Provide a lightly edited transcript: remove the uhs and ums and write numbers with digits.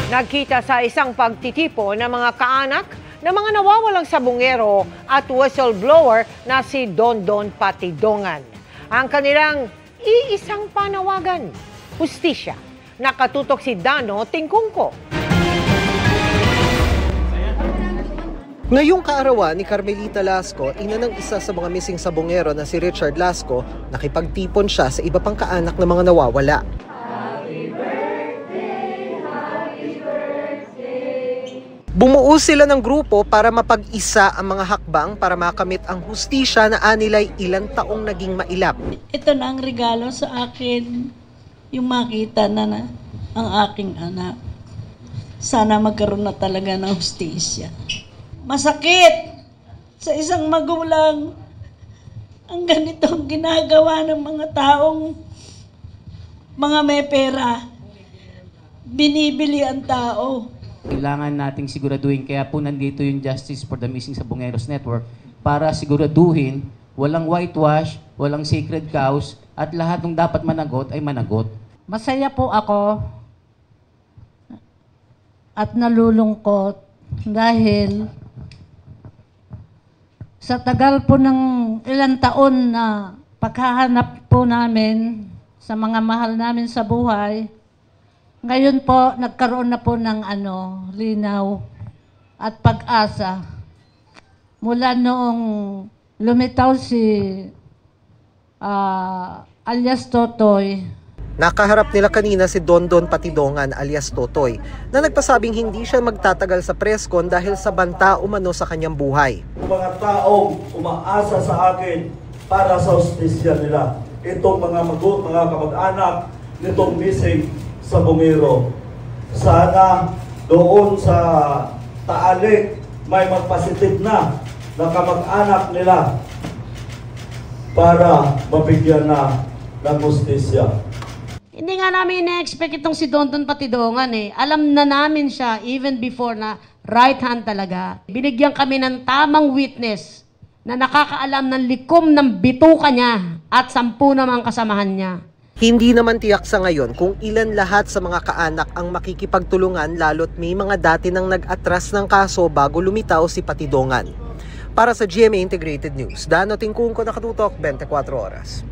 Nagkita sa isang pagtitipo ng mga kaanak ng mga nawawalang sabungero at whistleblower na si Dondon Patidongan. Ang kanilang iisang panawagan, hustisya. Nakatutok si Dano Tingkungko. Ngayong kaarawan ni Carmelita Lasco, ina ng isa sa mga missing sabongero na si Richard Lasco, nakipagtipon siya sa iba pang kaanak ng mga nawawala. Bumuo sila ng grupo para mapag-isa ang mga hakbang para makamit ang hustisya na anilay ilang taong naging mailap. Ito na ang regalo sa akin, yung makita na ang aking anak. Sana magkaroon na talaga ng hustisya. Masakit sa isang magulang ang ganitong ginagawa ng mga taong mga may pera. Binibili ang tao. Kailangan nating siguraduhin, kaya po nandito yung Justice for the Missing Sabongeros Network para siguraduhin walang whitewash, walang sacred cows, at lahat ng dapat managot ay managot. Masaya po ako at nalulungkot dahil sa tagal po ng ilang taon na paghahanap po namin sa mga mahal namin sa buhay, ngayon po, nagkaroon na po ng linaw at pag-asa. Mula noong lumitaw si alias Totoy. Nakaharap nila kanina si Dondon Patidongan alias Totoy na nagpasabing hindi siya magtatagal sa preskon dahil sa banta umano sa kanyang buhay. Mga taong umaasa sa akin para sa hustisya nila. Itong mga kamag-anak nitong missing sabongero. Sana doon sa Taalik may magpasitive na kamag-anak nila para mabigyan na ng hustisya. Hindi nga namin ina-expect itong si Dondon Patidongan eh. Alam na namin siya even before na right hand talaga. Binigyan kami ng tamang witness na nakakaalam ng likom ng bituka niya at 10 namang kasamahan niya. Hindi naman tiyak sa ngayon kung ilan lahat sa mga kaanak ang makikipagtulungan lalo't may mga dati nang nag-atras ng kaso bago lumitaw si Patidongan. Para sa GMA Integrated News, Dano Tingkungko, nakatutok 24 oras.